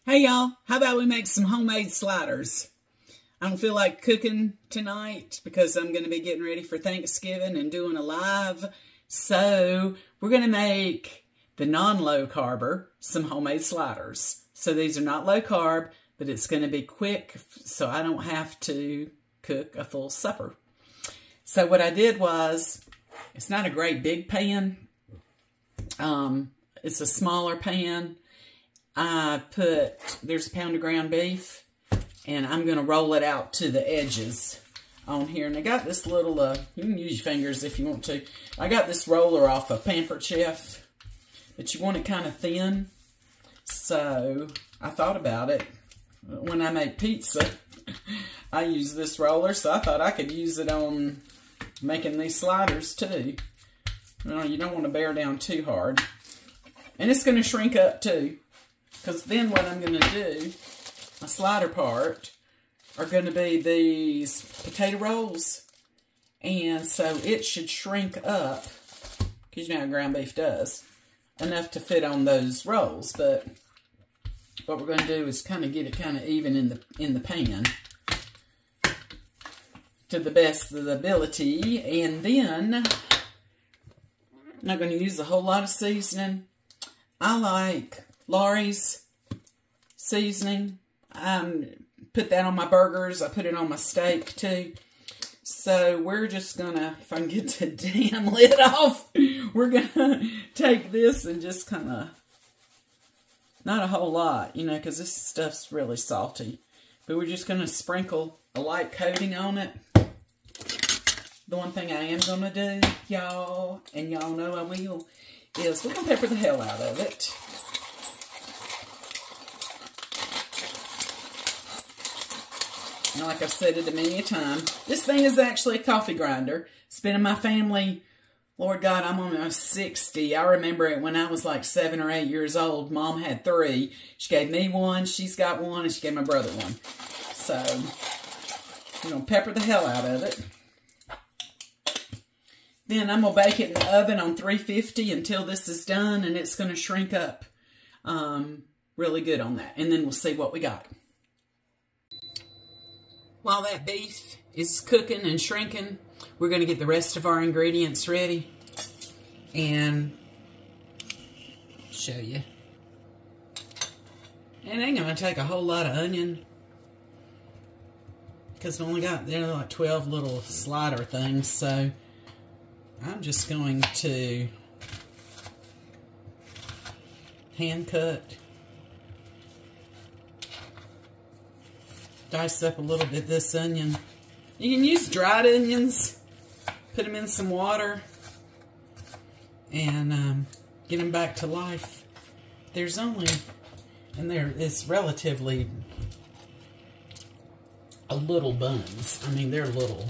Hey y'all, how about we make some homemade sliders? I don't feel like cooking tonight because I'm going to be getting ready for Thanksgiving and doing a live. So we're going to make the non-low carber some homemade sliders. So these are not low carb, but it's going to be quick so I don't have to cook a full supper. So what I did was, it's not a great big pan. It's a smaller pan. There's a pound of ground beef, and I'm going to roll it out to the edges on here. And I got this little, you can use your fingers if you want to. I got this roller off of Pampered Chef, but you want it kind of thin. So I thought about it. When I make pizza, I use this roller, so I thought I could use it on making these sliders too. You don't want to bear down too hard. And it's going to shrink up too. Because then what I'm going to do, my slider part, are going to be these potato rolls. And so it should shrink up, because you know how ground beef does, enough to fit on those rolls. But what we're going to do is kind of get it kind of even in the pan to the best of the ability. And then, I'm not going to use a whole lot of seasoning. I like Lawry's seasoning. Put that on my burgers. I put it on my steak too. So we're just gonna, if I can get the damn lid off, we're gonna take this and just kind of, not a whole lot, you know, because this stuff's really salty. But we're just gonna sprinkle a light coating on it. The one thing I am gonna do, y'all, and y'all know I will, is we're gonna pepper the hell out of it. And like I've said it many a time, this thing is actually a coffee grinder. It's been in my family, Lord God, I'm almost 60. I remember it when I was like 7 or 8 years old. Mom had 3. She gave me one, she's got one, and she gave my brother one. So, I'm going to pepper the hell out of it. Then I'm going to bake it in the oven on 350 until this is done, and it's going to shrink up really good on that. And then we'll see what we got. While that beef is cooking and shrinking, we're going to get the rest of our ingredients ready and show you. It ain't going to take a whole lot of onion because we only got, they're like 12 little slider things, so I'm just going to hand cut. Dice up a little bit this onion. You can use dried onions, put them in some water, and get them back to life. There's only, and it's relatively a little buns. I mean, they're little,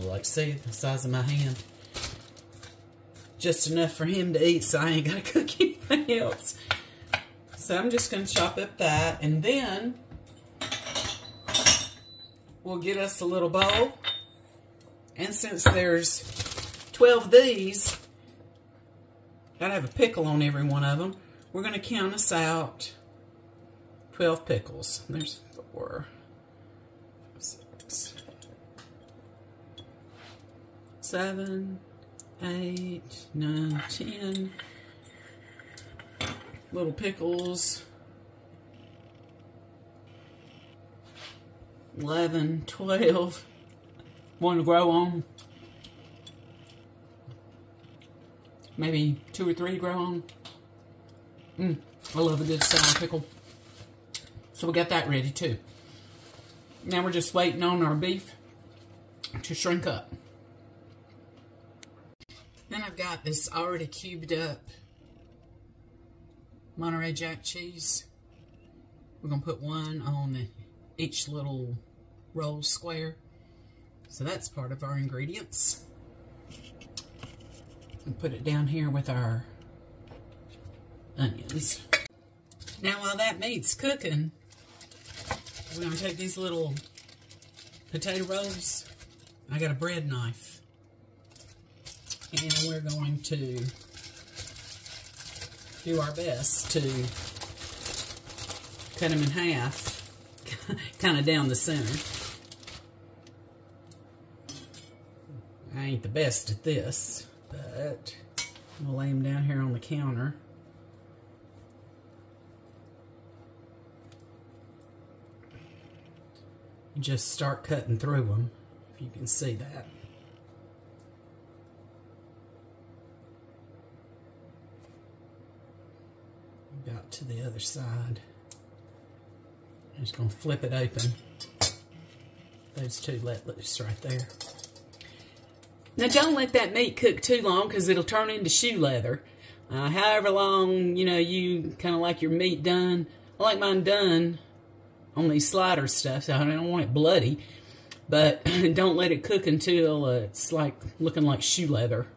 like see, the size of my hand. Just enough for him to eat, so I ain't got to cook anything else. So I'm just going to chop up that, and then we'll get us a little bowl. And since there's 12 of these, gotta have a pickle on every one of them, we're going to count us out 12 pickles. There's 4, 6, 7, 8, 9, 10 little pickles. 11, 12, one to grow on, maybe 2 or 3 grow on. I love a good sour pickle. So we got that ready too. Now we're just waiting on our beef to shrink up. Then I've got this already cubed up Monterey Jack cheese. We're going to put one on each little roll square. So that's part of our ingredients. And put it down here with our onions. Now while that meat's cooking, we're going to take these little potato rolls. I got a bread knife. And we're going to do our best to cut them in half, kind of down the center. I ain't the best at this, but we'll lay them down here on the counter. Just start cutting through them, if you can see that. About to the other side. I'm just going to flip it open. Those two let loose right there. Now don't let that meat cook too long because it'll turn into shoe leather. However long, you know, you kind of like your meat done. I like mine done on these slider stuff, so I don't want it bloody. But don't let it cook until it's like looking like shoe leather.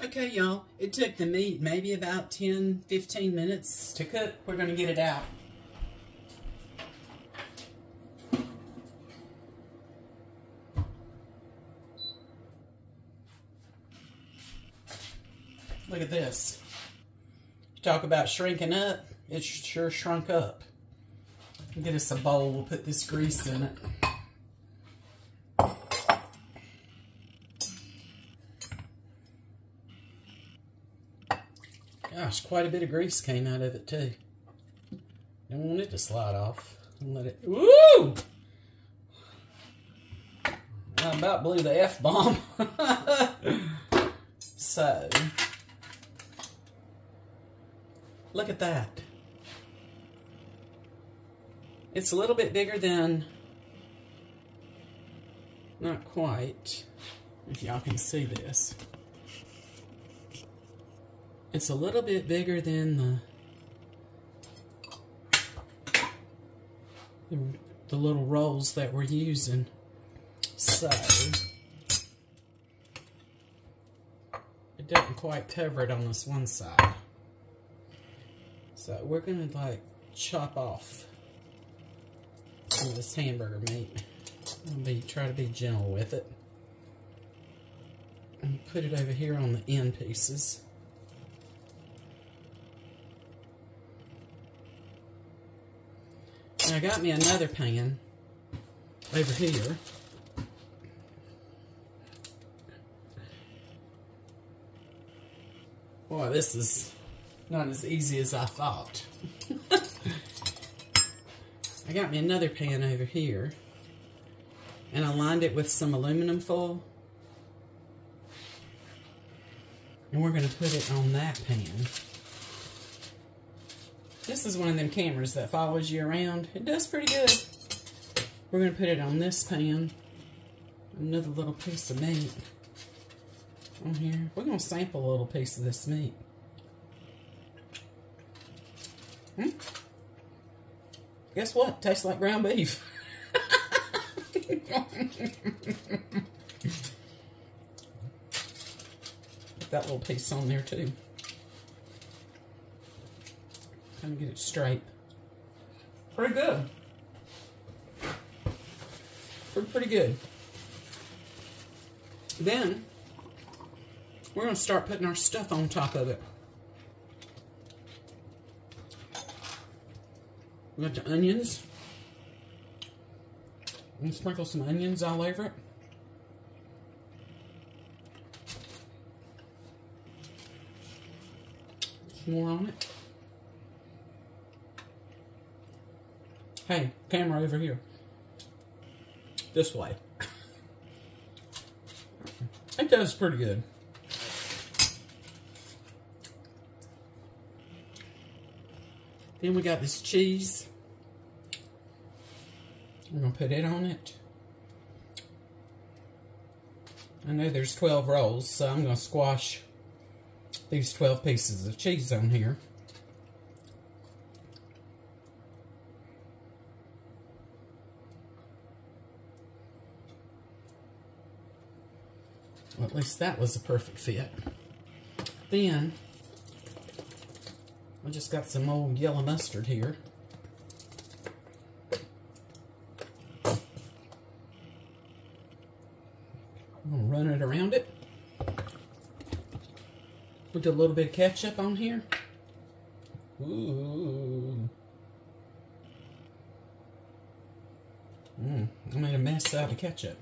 Okay, y'all, it took the meat maybe about 10-15 minutes to cook. We're going to get it out. Look at this. You talk about shrinking up, it's sure shrunk up. Get us a bowl, we'll put this grease in it. Gosh, quite a bit of grease came out of it too. Don't want it to slide off. Let it. Woo! I about blew the F-bomb. So, look at that. It's a little bit bigger than, not quite, if y'all can see this. It's a little bit bigger than the little rolls that we're using. So, it doesn't quite cover it on this one side. So we're going to like chop off some of this hamburger meat. Try to be gentle with it. And put it over here on the end pieces. And I got me another pan over here. Boy, this is not as easy as I thought. I got me another pan over here, and I lined it with some aluminum foil. And we're going to put it on that pan. This is one of them cameras that follows you around. It does pretty good. We're going to put it on this pan. Another little piece of meat on here. We're going to sample a little piece of this meat. Guess what? Tastes like ground beef. Put that little piece on there too. Kind of get it straight. Pretty good. Pretty good. Then we're going to start putting our stuff on top of it. We got the onions. I'm going to sprinkle some onions all over it. Some more on it. Hey, camera over here. This way. It does pretty good. Then we got this cheese. I'm going to put it on it. I know there's 12 rolls, so I'm going to squash these 12 pieces of cheese on here. Well, at least that was a perfect fit. Then, I just got some old yellow mustard here. I'm going to run it around it. Put a little bit of ketchup on here. Ooh. last side of ketchup.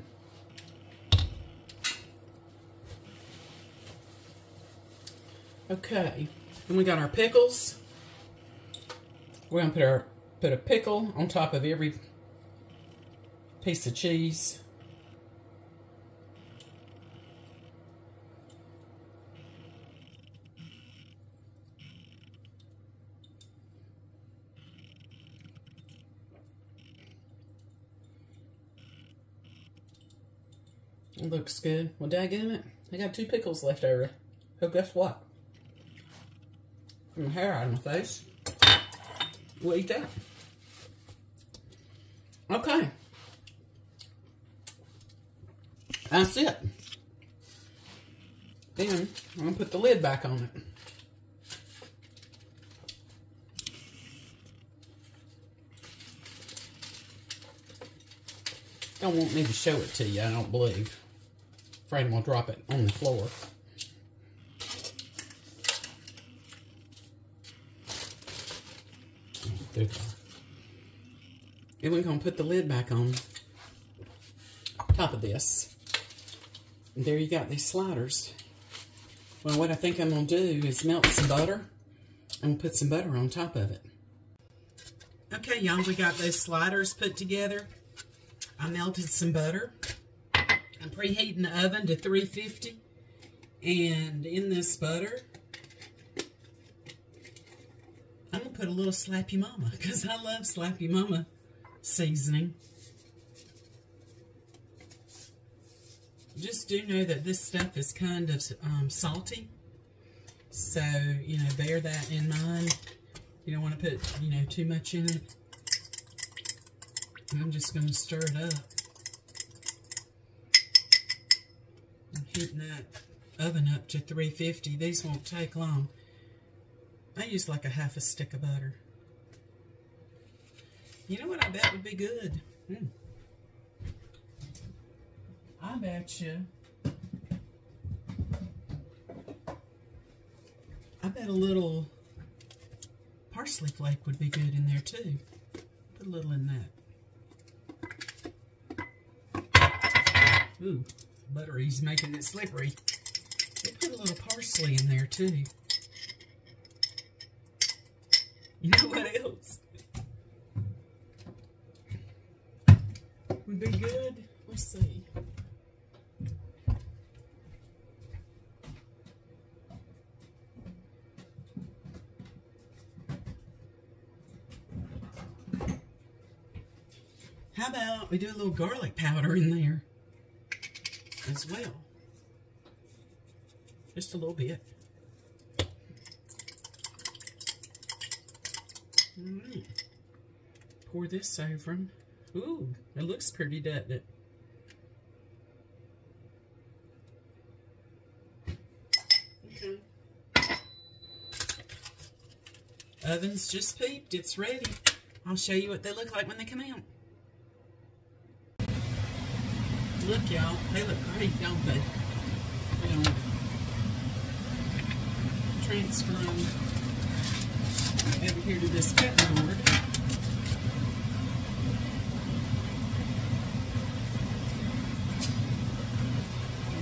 Okay, then we got our pickles. We're gonna put a pickle on top of every piece of cheese. It looks good. Well, daggone it, I got 2 pickles left over. So guess what? From the hair out of my face, we'll eat that. Okay. That's it. Then I'm going to put the lid back on it. Don't want me to show it to you, I don't believe. Afraid I'm going to drop it on the floor. And we're going to put the lid back on top of this. And there you got these sliders. Well, what I think I'm going to do is melt some butter and put some butter on top of it. Okay, y'all, we got those sliders put together. I melted some butter. I'm preheating the oven to 350. And in this butter, I'm going to put a little Slappy Mama, because I love Slappy Mama seasoning. Just do know that this stuff is kind of salty. So, you know, bear that in mind. You don't want to put, you know, too much in it. I'm just going to stir it up. I'm heating that oven up to 350. These won't take long. I use like a half a stick of butter. You know what I bet would be good? I bet you. I bet a little parsley flake would be good in there too. Put a little in that. Ooh, buttery's making it slippery. We'll put a little parsley in there too. You know what else would be good? Let's see. How about we do a little garlic powder in there as well? Just a little bit. Alright. Pour this over them. Ooh, it looks pretty, doesn't it? Okay. Oven's just peeped. It's ready. I'll show you what they look like when they come out. Look, y'all. They look great, don't they? Transfer them over here to this cutting board.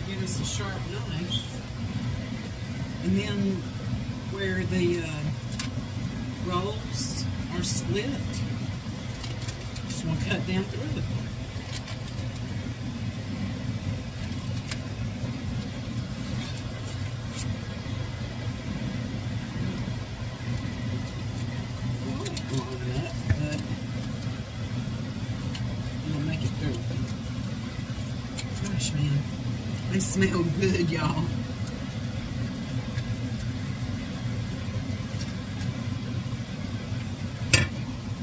Get us a sharp knife. And then where the rolls are split, just want to cut down through it. Man, they smell good, y'all.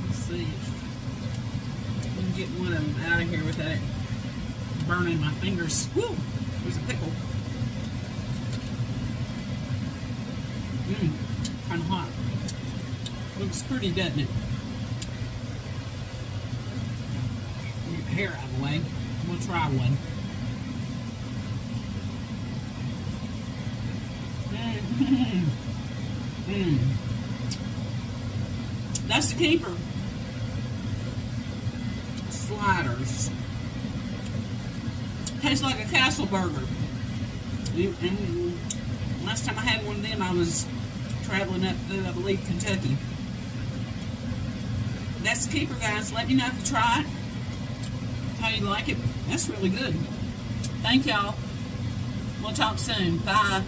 Let's see if we can get one of them out of here without it burning my fingers. Woo! There's a pickle. Kind of hot. Looks pretty, doesn't it? Get the hair out of the way. We'll try one. That's the keeper. Sliders. Tastes like a Castle burger. And last time I had one of them, I was traveling up through, I believe, Kentucky. That's the keeper, guys. Let me know if you try it, how you like it. That's really good. Thank y'all. We'll talk soon. Bye.